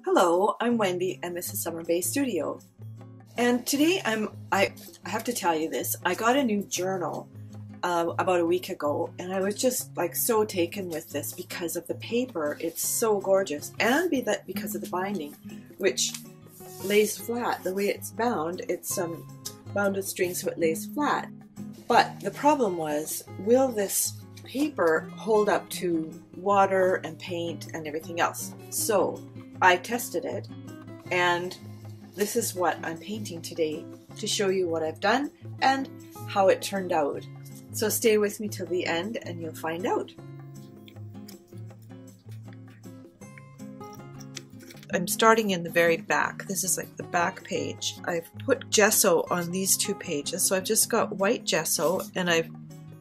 Hello, I'm Wendy and this is Summer Bay Studio. And today I have to tell you this. I got a new journal about a week ago and I was just like so taken with this because of the paper. It's so gorgeous, and because of the binding, which lays flat. The way it's bound, it's bound with string so it lays flat. But the problem was, will this paper hold up to water and paint and everything else? So I tested it, and this is what I'm painting today to show you what I've done and how it turned out. So stay with me till the end and you'll find out. I'm starting in the very back. This is like the back page. I've put gesso on these two pages, so I've just got white gesso and I've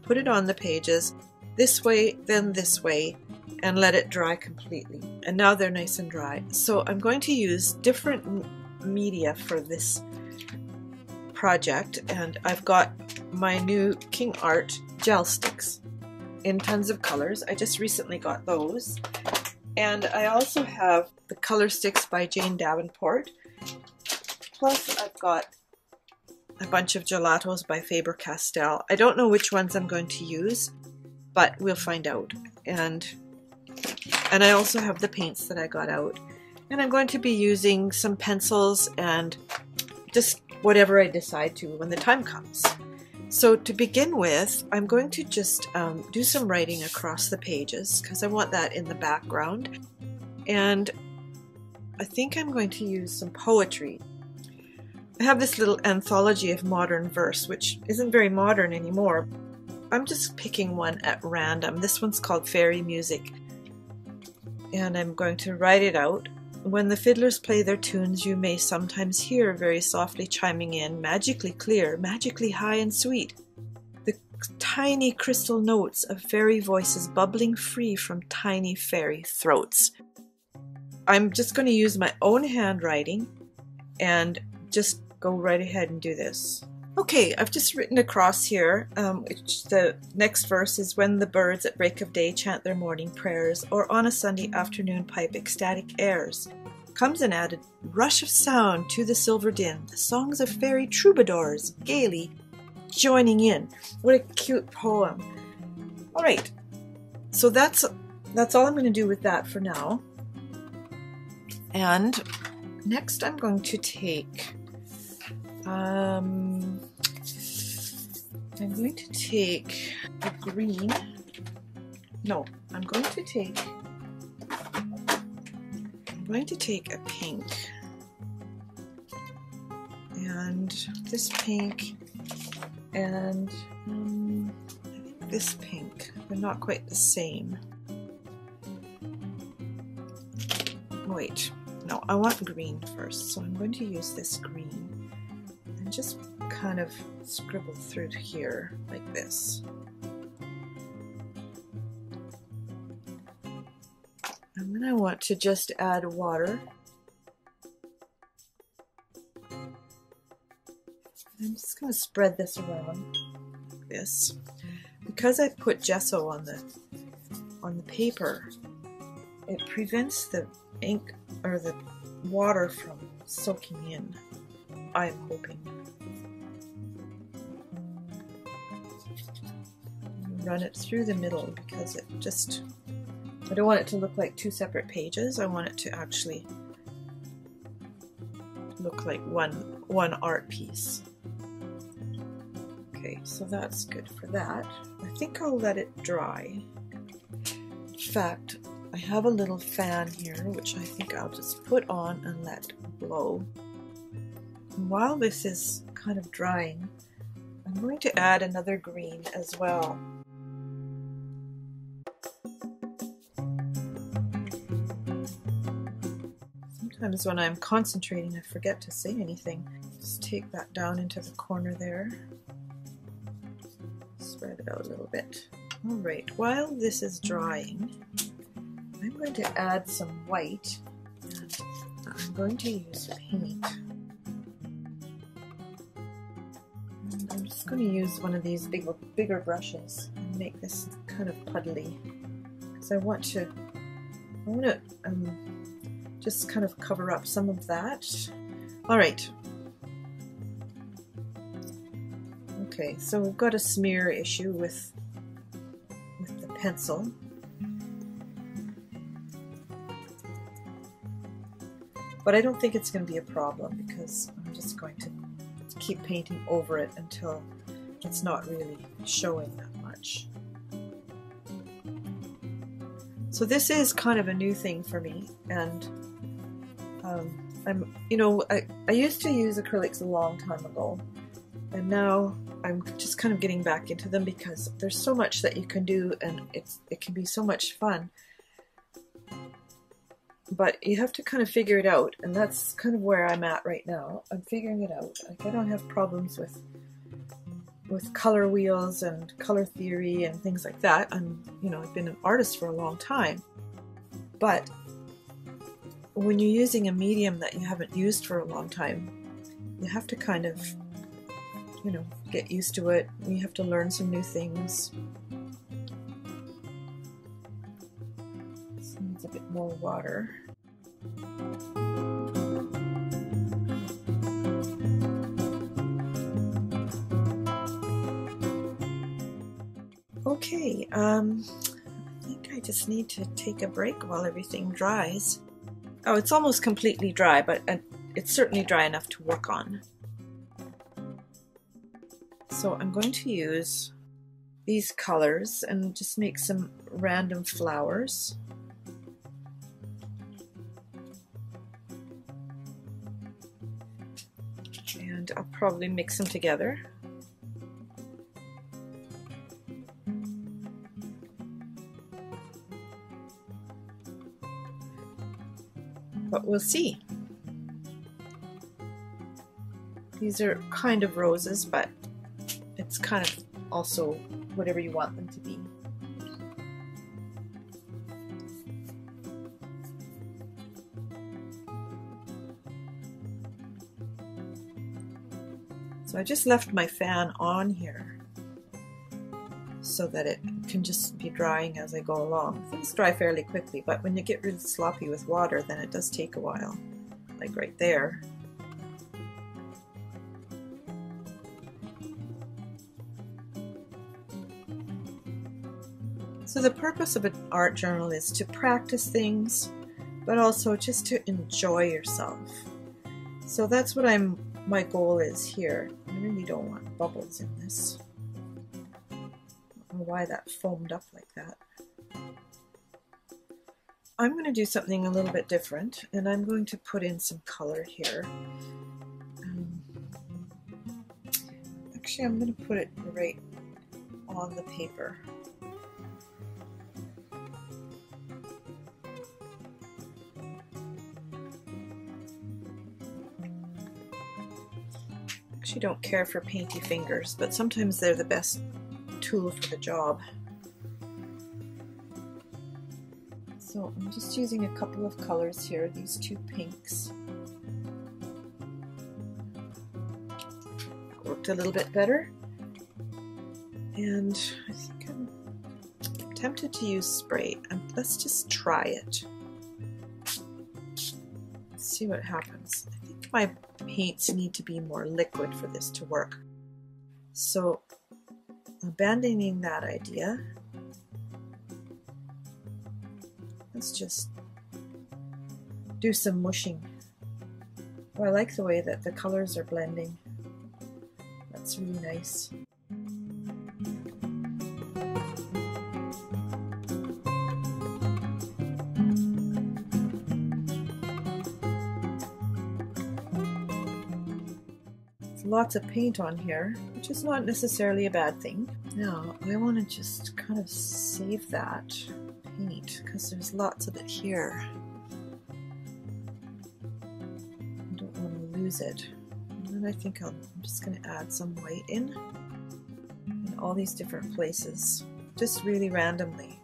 put it on the pages this way, then this way, and let it dry completely. And now they're nice and dry. So I'm going to use different media for this project, and I've got my new King Art gel sticks in tons of colors. I just recently got those. And I also have the color sticks by Jane Davenport. Plus I've got a bunch of gelatos by Faber-Castell. I don't know which ones I'm going to use, but we'll find out. And I also have the paints that I got out. And I'm going to be using some pencils and just whatever I decide to when the time comes. So to begin with, I'm going to just do some writing across the pages because I want that in the background. And I think I'm going to use some poetry. I have this little anthology of modern verse, which isn't very modern anymore. I'm just picking one at random. This one's called Fairy Music. And I'm going to write it out. When the fiddlers play their tunes, you may sometimes hear very softly chiming in, magically clear, magically high and sweet, the tiny crystal notes of fairy voices bubbling free from tiny fairy throats. I'm just going to use my own handwriting and just go right ahead and do this. Okay, I've just written across here, which the next verse is, when the birds at break of day chant their morning prayers, or on a Sunday afternoon pipe ecstatic airs, comes an added rush of sound to the silver din, the songs of fairy troubadours gaily joining in. What a cute poem. All right, so that's all I'm going to do with that for now. And next I'm going to take I'm going to take a green. No, I'm going to take a pink, and this pink, and I think this pink. They're not quite the same. Wait, no, I want green first, so I'm going to use this green. Just kind of scribble through here like this. And then I want to just add water. I'm just going to spread this around like this. Because I put gesso on the paper, it prevents the ink or the water from soaking in, I'm hoping. Run it through the middle because I don't want it to look like two separate pages. I want it to actually look like one art piece. Okay, so that's good for that. I think I'll let it dry. In fact, I have a little fan here which I think I'll just put on and let blow. And while this is kind of drying, I'm going to add another green as well. Sometimes when I'm concentrating, I forget to say anything. Just take that down into the corner there. Spread it out a little bit. All right, while this is drying, I'm going to add some white, and I'm going to use paint. And I'm just going to use one of these bigger brushes and make this kind of puddly, because I want to just kind of cover up some of that. All right. Okay, so we've got a smear issue with the pencil. But I don't think it's going to be a problem because I'm just going to keep painting over it until it's not really showing that much. So this is kind of a new thing for me, and I used to use acrylics a long time ago, and now I'm just kind of getting back into them because there's so much that you can do, and it can be so much fun. But you have to kind of figure it out, and that's kind of where I'm at right now. I'm figuring it out. Like, I don't have problems with color wheels and color theory and things like that. I've been an artist for a long time. But when you're using a medium that you haven't used for a long time, you have to kind of, get used to it. You have to learn some new things. This needs a bit more water. Okay, I think I just need to take a break while everything dries. Oh, it's almost completely dry, but it's certainly dry enough to work on. So I'm going to use these colors and just make some random flowers. And I'll probably mix them together. But we'll see. These are kind of roses, but it's kind of also whatever you want them to be. So I just left my fan on here so that it can just be drying as I go along. Things dry fairly quickly, but when you get really sloppy with water, then it does take a while, like right there. So the purpose of an art journal is to practice things, but also just to enjoy yourself. So that's what my goal is here. I really don't want bubbles in this. I don't know why that foamed up like that. I'm going to do something a little bit different, and I'm going to put in some color here. Actually, I'm going to put it right on the paper. I actually don't care for painty fingers, but sometimes they're the best tool for the job. So I'm just using a couple of colors here, these two pinks. That worked a little bit better. And I think I'm tempted to use spray, and let's just try it. Let's see what happens. I think my paints need to be more liquid for this to work. So abandoning that idea, let's just do some mushing. Oh, I like the way that the colors are blending. That's really nice. Lots of paint on here, which is not necessarily a bad thing. Now I want to just kind of save that paint because there's lots of it here. I don't want to lose it. And then I think I'm just going to add some white in all these different places, just really randomly.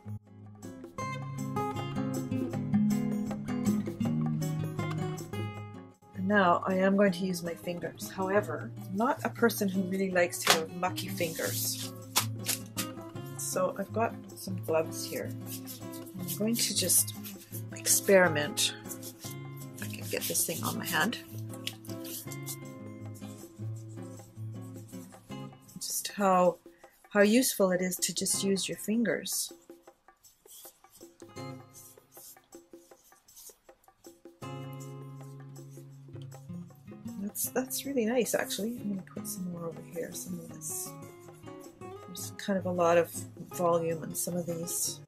Now I am going to use my fingers. However, I'm not a person who really likes to have mucky fingers. So I've got some gloves here. I'm going to just experiment get this thing on my hand. Just how useful it is to just use your fingers. That's really nice, actually. I'm going to put some more over here, some of this. There's kind of a lot of volume in some of these.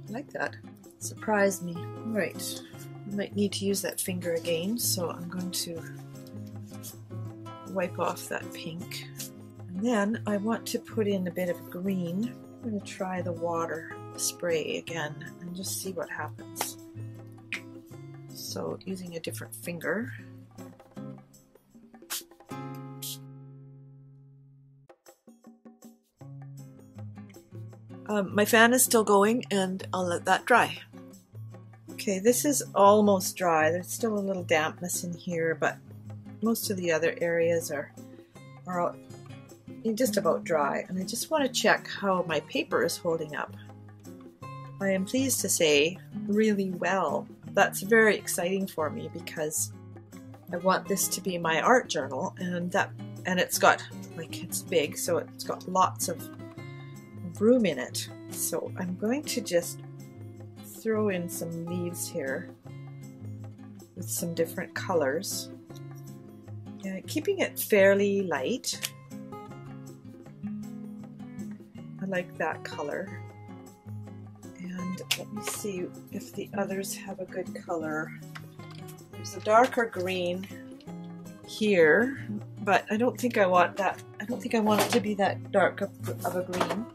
I like that. Surprised me. All right, I might need to use that finger again, so I'm going to wipe off that pink. And then I want to put in a bit of green. I'm going to try the water spray again and just see what happens. So using a different finger. My fan is still going and I'll let that dry. Okay, this is almost dry. There's still a little dampness in here, but most of the other areas are just about dry, and I just want to check how my paper is holding up. I am pleased to say really well. That's very exciting for me because I want this to be my art journal, and it's got, like, it's big, so it's got lots of room in it. So I'm going to just throw in some leaves here with some different colors. Keeping it fairly light. I like that color. And let me see if the others have a good color. There's a darker green here, but I don't think I want that. I don't think I want it to be that dark of a green.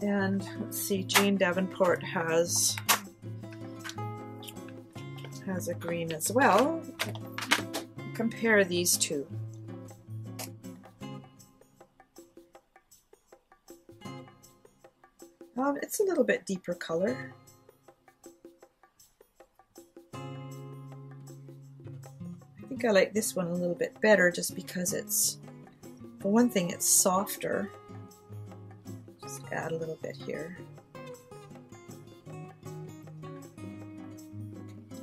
And let's see, Jane Davenport has a green as well. Compare these two. It's a little bit deeper color. I think I like this one a little bit better just because it's, for one thing, it's softer. Just add a little bit here.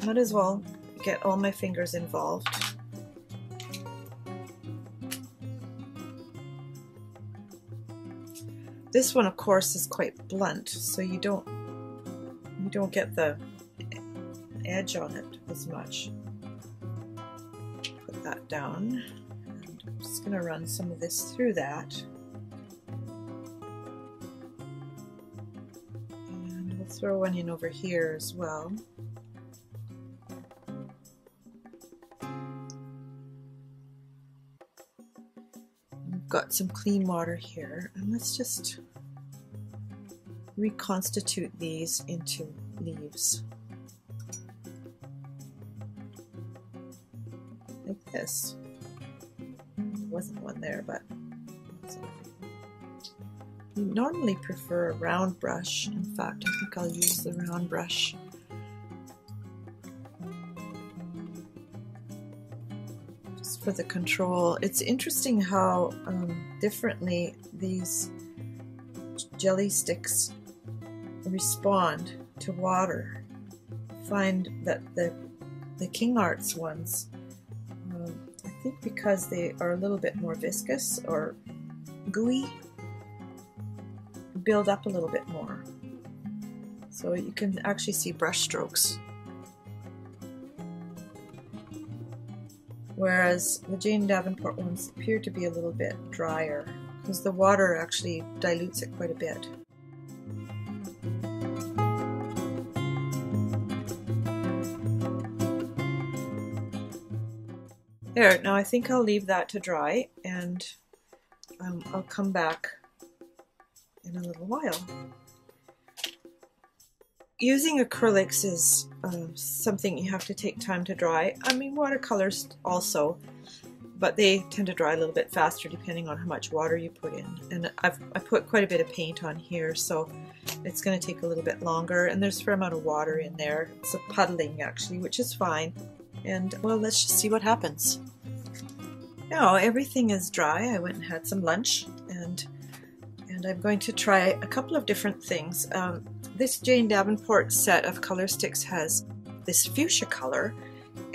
Might as well get all my fingers involved. This one, of course, is quite blunt, so you don't get the edge on it as much. Put that down. And I'm just going to run some of this through that. And we'll throw one in over here as well. Got some clean water here, and let's just reconstitute these into leaves like this. There wasn't one there, but we normally prefer a round brush. In fact, I think I'll use the round brush. For the control. It's interesting how differently these jelly sticks respond to water. I find that the King Arts ones, I think because they are a little bit more viscous or gooey, build up a little bit more. So you can actually see brush strokes. Whereas the Jane Davenport ones appear to be a little bit drier because the water actually dilutes it quite a bit. There, now I think I'll leave that to dry, and I'll come back in a little while. Using acrylics is something you have to take time to dry. I mean, watercolors also, but they tend to dry a little bit faster depending on how much water you put in. And I put quite a bit of paint on here, so it's going to take a little bit longer. And there's a fair amount of water in there. It's a puddling actually, which is fine. And well, let's just see what happens. Now everything is dry. I went and had some lunch, and I'm going to try a couple of different things. This Jane Davenport set of color sticks has this fuchsia color,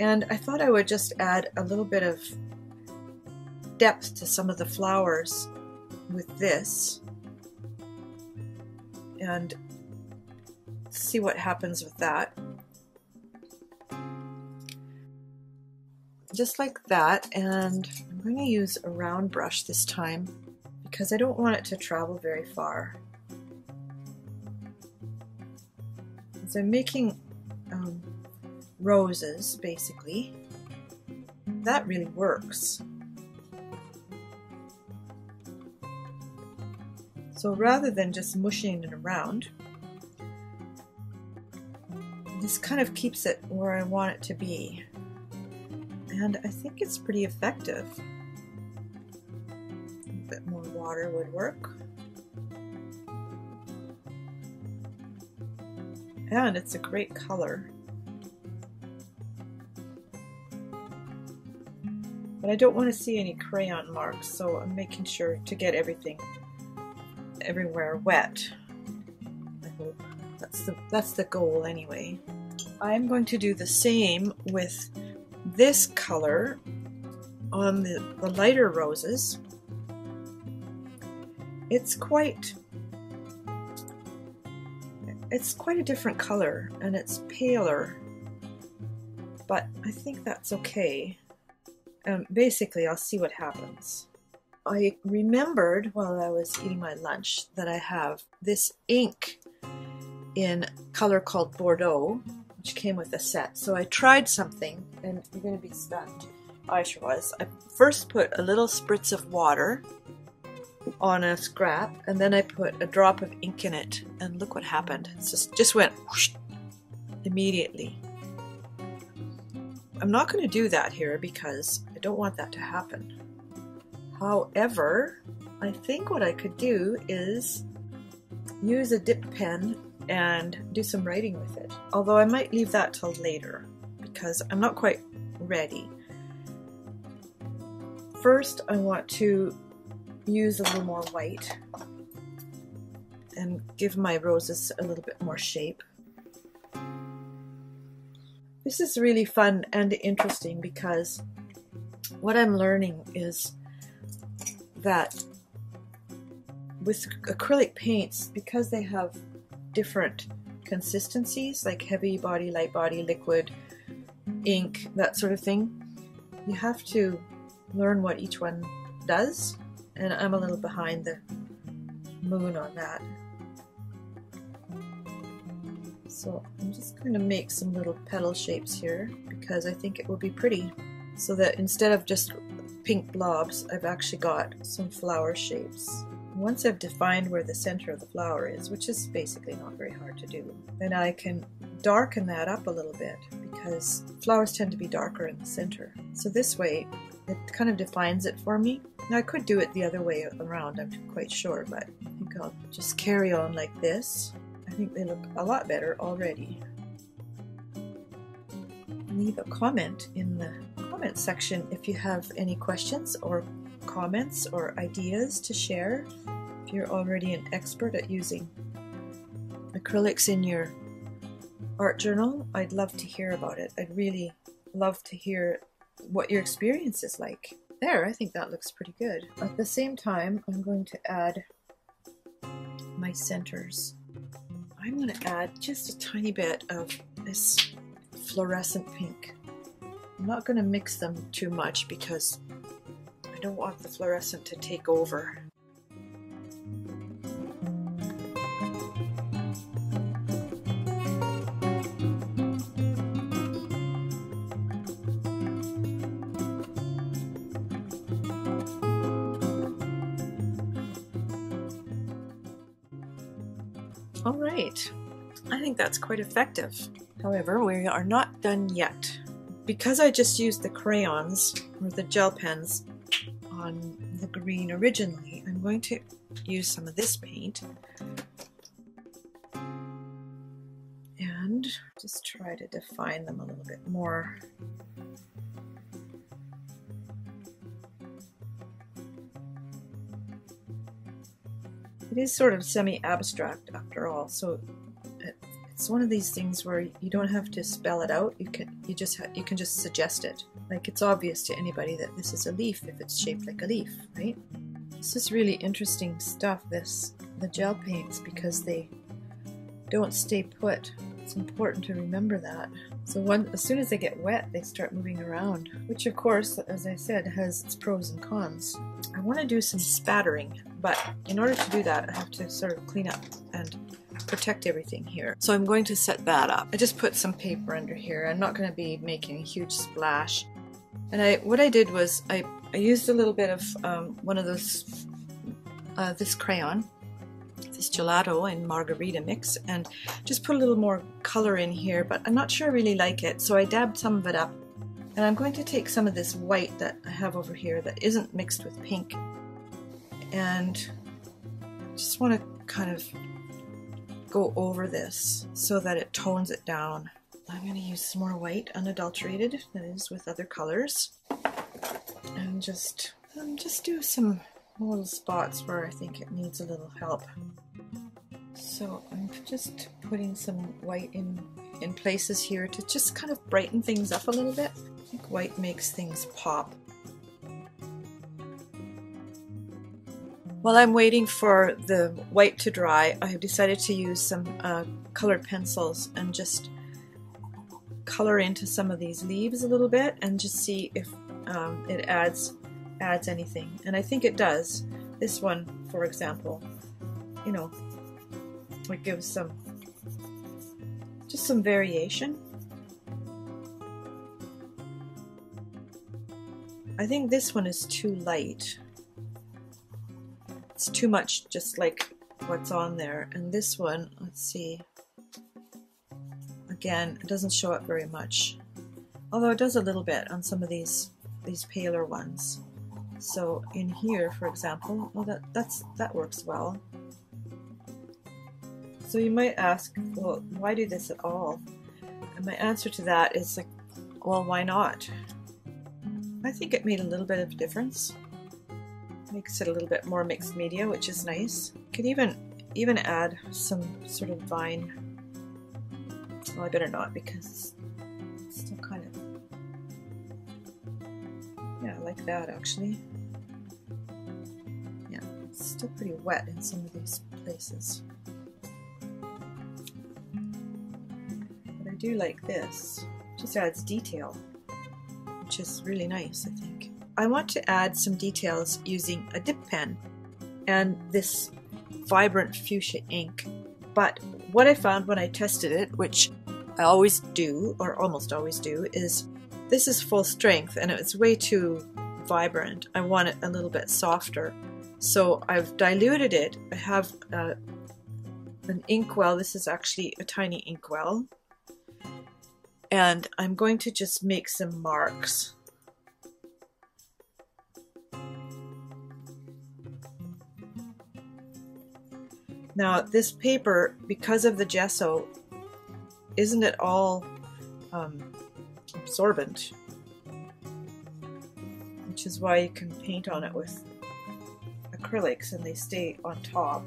and I thought I would just add a little bit of depth to some of the flowers with this and see what happens with that. Just like that, and I'm going to use a round brush this time because I don't want it to travel very far. So I'm making roses, basically. That really works. So rather than just mushing it around, this kind of keeps it where I want it to be. And I think it's pretty effective. A bit more water would work. And it's a great color. But I don't want to see any crayon marks, so I'm making sure to get everything everywhere wet. I hope that's the goal anyway. I'm going to do the same with this color on the lighter roses. It's quite a different color, and it's paler, but I think that's okay. Basically, I'll see what happens. I remembered while I was eating my lunch that I have this ink in color called Bordeaux, which came with a set. So I tried something, and you're going to be stunned. I sure was. I first put a little spritz of water on a scrap, and then I put a drop of ink in it, and look what happened. It just went whoosh, immediately. I'm not going to do that here because I don't want that to happen. However, I think what I could do is use a dip pen and do some writing with it. Although I might leave that till later because I'm not quite ready. First, I want to use a little more white and give my roses a little bit more shape. This is really fun and interesting because what I'm learning is that with acrylic paints, because they have different consistencies, like heavy body, light body, liquid, ink, that sort of thing, you have to learn what each one does, and I'm a little behind the moon on that. So I'm just going to make some little petal shapes here because I think it will be pretty, so that instead of just pink blobs, I've actually got some flower shapes. Once I've defined where the center of the flower is, which is basically not very hard to do, then I can darken that up a little bit because flowers tend to be darker in the center. So this way it kind of defines it for me. Now I could do it the other way around, I'm quite sure, but I think I'll just carry on like this. I think they look a lot better already. Leave a comment in the comment section if you have any questions or comments or ideas to share. If you're already an expert at using acrylics in your art journal, I'd love to hear about it. I'd really love to hear what your experience is like. There, I think that looks pretty good. At the same time, I'm going to add my centers. I'm going to add just a tiny bit of this fluorescent pink. I'm not going to mix them too much because I don't want the fluorescent to take over. All right, I think that's quite effective. However, we are not done yet. Because I just used the crayons or the gel pens on the green originally, I'm going to use some of this paint and just try to define them a little bit more. It is sort of semi-abstract after all, so it's one of these things where you don't have to spell it out. You can just suggest it. Like, it's obvious to anybody that this is a leaf if it's shaped like a leaf, right? This is really interesting stuff, the gel paints, because they don't stay put. It's important to remember that. So as soon as they get wet, they start moving around, which of course, as I said, has its pros and cons. I want to do some spattering, but in order to do that, I have to sort of clean up and protect everything here. So I'm going to set that up. I just put some paper under here. I'm not going to be making a huge splash. And what I did was I used a little bit of one of those, this crayon, this gelato and margarita mix, and just put a little more color in here, but I'm not sure I really like it, so I dabbed some of it up. And I'm going to take some of this white that I have over here that isn't mixed with pink, and just want to kind of go over this so that it tones it down. I'm going to use some more white, unadulterated, that is, with other colors, and just do some little spots where I think it needs a little help. So I'm just putting some white in places here to just kind of brighten things up a little bit. I think white makes things pop. While I'm waiting for the white to dry, I have decided to use some colored pencils and just color into some of these leaves a little bit and just see if it adds anything. And I think it does. This one, for example, you know, it gives just some variation. I think this one is too light. It's too much just like what's on there. And this one, let's see, again, it doesn't show up very much, although it does a little bit on some of these paler ones. So in here, for example, well, that works well. So you might ask, well, why do this at all? And my answer to that is like, well, why not? I think it made a little bit of a difference. Makes it a little bit more mixed media, which is nice. Could even add some sort of vine. Well, I better not, because it's still kind of, yeah, I like that actually. Yeah, it's still pretty wet in some of these places. But I do like this. Just adds detail, which is really nice, I think. I want to add some details using a dip pen and this vibrant fuchsia ink. But what I found when I tested it, which I always do, or almost always do, is this is full strength and it's way too vibrant. I want it a little bit softer. So I've diluted it. I have an inkwell. This is actually a tiny inkwell. And I'm going to just make some marks. Now this paper, because of the gesso, isn't at all absorbent, which is why you can paint on it with acrylics and they stay on top.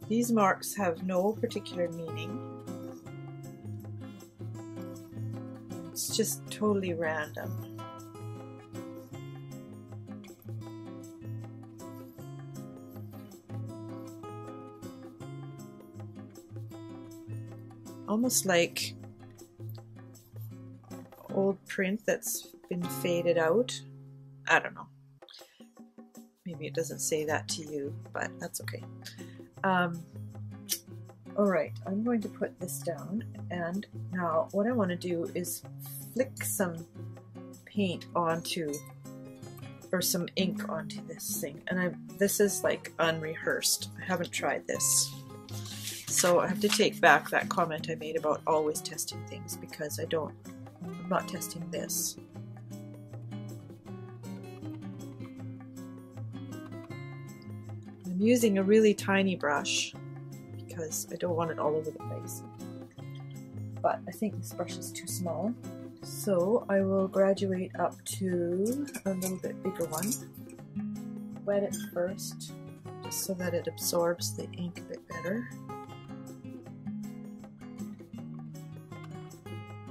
These marks have no particular meaning. It's just totally random. Almost like old print that's been faded out. I don't know. Maybe it doesn't say that to you, but that's okay. Alright, I'm going to put this down, and now what I want to do is flick some paint onto, or some ink onto this thing, and this is like unrehearsed. I haven't tried this. So I have to take back that comment I made about always testing things, because I'm not testing this. I'm using a really tiny brush because I don't want it all over the place. But I think this brush is too small, So I will graduate up to a little bit bigger one. Wet it first, just so that it absorbs the ink a bit better.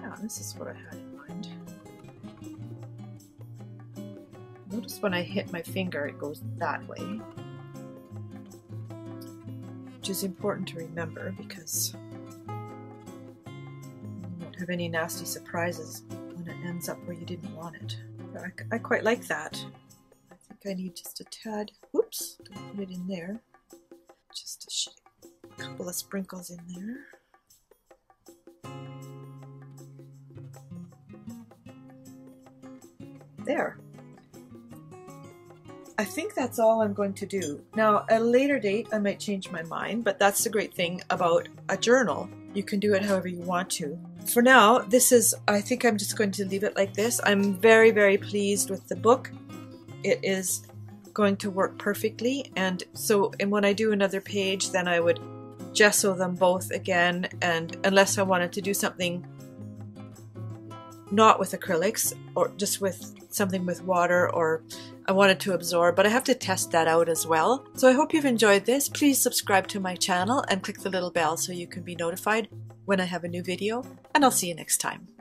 Yeah, this is what I had in mind. Notice when I hit my finger, it goes that way, which is important to remember because you won't have any nasty surprises when it ends up where you didn't want it. I quite like that. I think I need just a tad, whoops, don't put it in there, just a couple of sprinkles in there. There. I think that's all I'm going to do. Now, at a later date, I might change my mind, but that's the great thing about a journal. You can do it however you want to. For now, I think I'm just going to leave it like this. I'm very, very pleased with the book. It is going to work perfectly. And when I do another page, then I would gesso them both again. And unless I wanted to do something not with acrylics or just with something with water, or I wanted to absorb, but I have to test that out as well. So I hope you've enjoyed this. Please subscribe to my channel and click the little bell so you can be notified when I have a new video, and I'll see you next time.